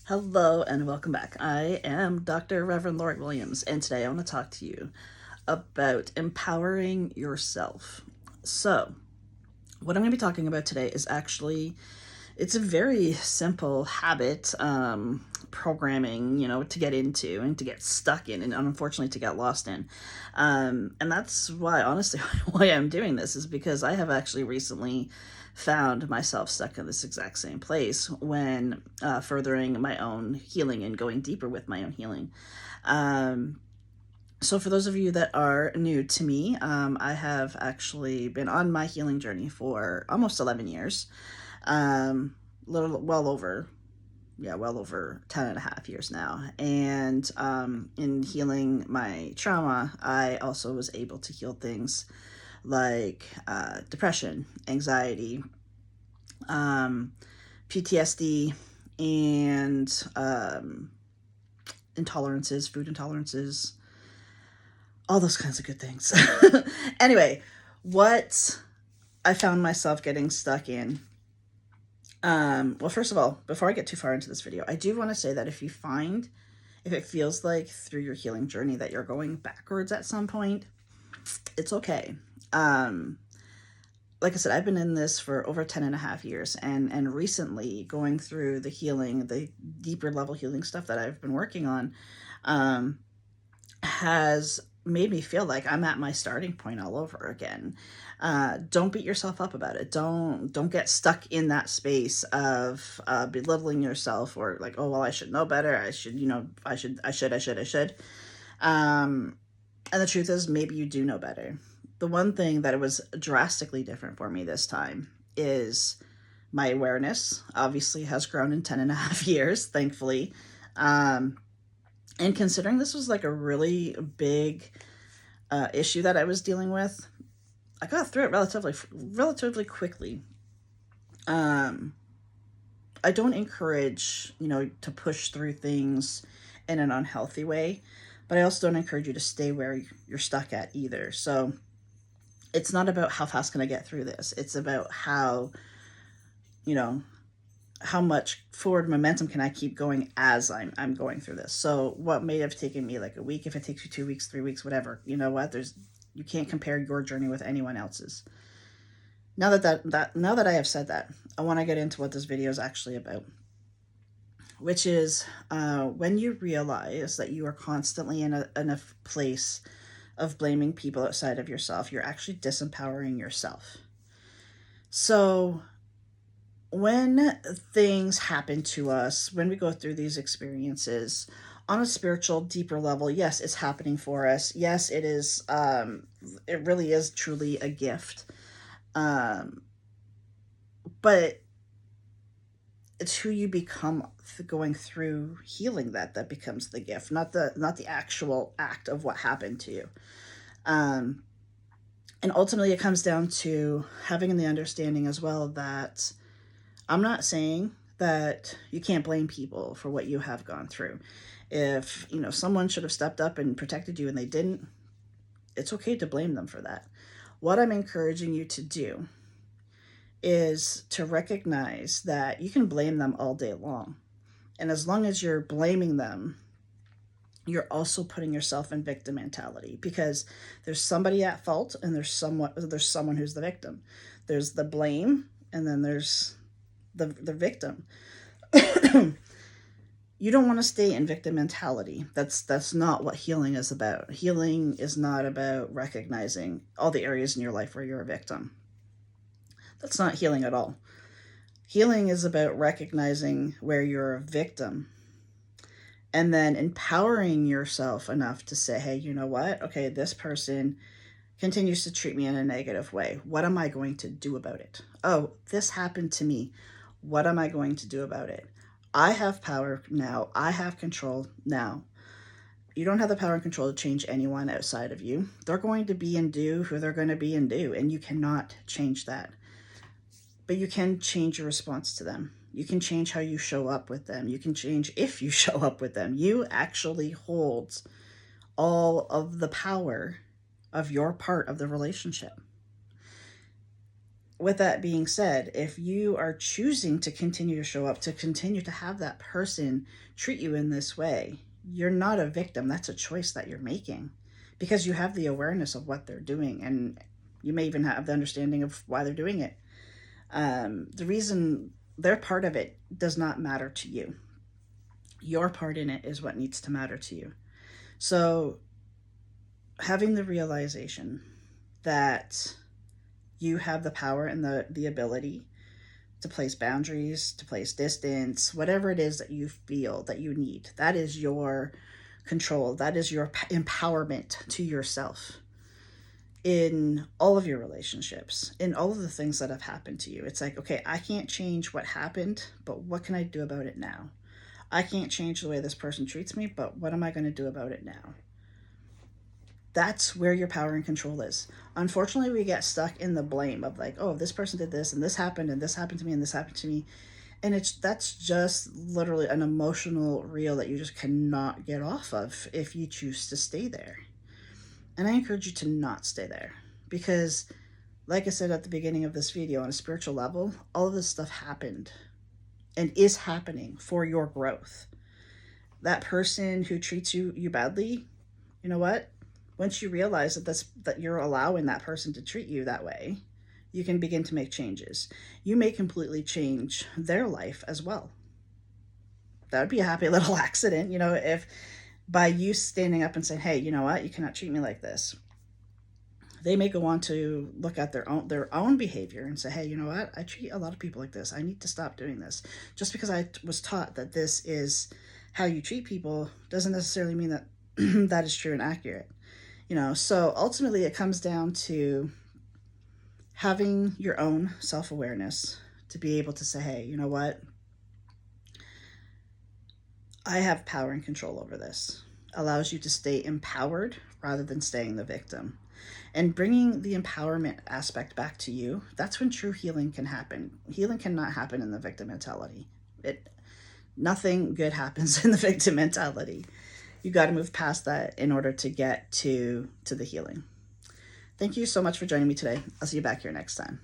Hello and welcome back. I am Dr. Reverend Lord Williams, and today I want to talk to you about empowering yourself. So, what I'm going to be talking about today is actually it's a very simple habit programming, to get into and to get stuck in, and unfortunately to get lost in. And that's why, honestly, why I'm doing this is because I have actually recently found myself stuck in this exact same place when furthering my own healing and going deeper with my own healing. So, for those of you that are new to me, I have actually been on my healing journey for almost 11 years. Little, well over 10 and a half years now. And in healing my trauma, I also was able to heal things like depression, anxiety, PTSD, and intolerances, food intolerances, all those kinds of good things. Anyway, what I found myself getting stuck in. Well, first of all, before I get too far into this video, I do want to say that if it feels like through your healing journey that you're going backwards at some point, it's okay. Like I said, I've been in this for over 10 and a half years, and recently going through the deeper level healing stuff that I've been working on, has made me feel like I'm at my starting point all over again. Don't beat yourself up about it. Don't get stuck in that space of belittling yourself, or like, oh well, I should know better. I should. I should. And the truth is, maybe you do know better. The one thing that was drastically different for me this time is my awareness obviously has grown in 10 and a half years, thankfully. And considering this was like a really big issue that I was dealing with, I got through it relatively quickly. I don't encourage, to push through things in an unhealthy way, but I also don't encourage you to stay where you're stuck at either. So it's not about how fast can I get through this. It's about how much forward momentum can I keep going as I'm going through this. So what may have taken me like a week, if it takes you 2 weeks, 3 weeks, whatever, you know what? You can't compare your journey with anyone else's. Now that I have said that, I want to get into what this video is actually about, which is when you realize that you are constantly in a place of blaming people outside of yourself, you're actually disempowering yourself. So when things happen to us, when we go through these experiences on a spiritual, deeper level, yes, it's happening for us. Yes, it is. It really is truly a gift. But it's who you become going through healing that becomes the gift, not the actual act of what happened to you. And ultimately, it comes down to having the understanding as well that I'm not saying that you can't blame people for what you have gone through. If, someone should have stepped up and protected you and they didn't, it's okay to blame them for that. What I'm encouraging you to do is to recognize that you can blame them all day long. And as long as you're blaming them, you're also putting yourself in victim mentality, because there's somebody at fault and there's someone who's the victim. There's the blame, and then there's the victim. You don't want to stay in victim mentality. That's not what healing is about. Healing is not about recognizing all the areas in your life where you're a victim. That's not healing at all. Healing is about recognizing where you're a victim and then empowering yourself enough to say, hey, you know what? Okay, this person continues to treat me in a negative way. What am I going to do about it? Oh, this happened to me. What am I going to do about it? I have power now. I have control now. You don't have the power and control to change anyone outside of you. They're going to be and do who they're going to be and do, and you cannot change that. But you can change your response to them. You can change how you show up with them. You can change if you show up with them. You actually hold all of the power of your part of the relationship. with that being said, if you are choosing to continue to show up, to continue to have that person treat you in this way, you're not a victim. That's a choice that you're making because you have the awareness of what they're doing, and you may even have the understanding of why they're doing it. The reason their part of it does not matter to you. Your part in it is what needs to matter to you. So, having the realization that you have the power and the ability to place boundaries, to place distance, whatever it is that you feel that you need. That is your control. That is your empowerment to yourself in all of your relationships, in all of the things that have happened to you. It's like, okay, I can't change what happened, but what can I do about it now? I can't change the way this person treats me, but what am I going to do about it now? That's where your power and control is. Unfortunately, we get stuck in the blame of like, oh, this person did this and this happened and this happened to me and this happened to me. And that's just literally an emotional reel that you just cannot get off of if you choose to stay there. And I encourage you to not stay there because, like I said at the beginning of this video, on a spiritual level, all of this stuff happened and is happening for your growth. That person who treats you badly, you know what? Once you realize that you're allowing that person to treat you that way, you can begin to make changes. You may completely change their life as well. That would be a happy little accident, if by you standing up and saying, hey, you know what, you cannot treat me like this. They may go on to look at their own behavior and say, hey, you know what, I treat a lot of people like this. I need to stop doing this. Just because I was taught that this is how you treat people doesn't necessarily mean that that is true and accurate. So ultimately it comes down to having your own self-awareness to be able to say, hey, you know what? I have power and control over this. Allows you to stay empowered rather than staying the victim. And bringing the empowerment aspect back to you, that's when true healing can happen. Healing cannot happen in the victim mentality. Nothing good happens in the victim mentality. You got to move past that in order to get to the healing. Thank you so much for joining me today. I'll see you back here next time.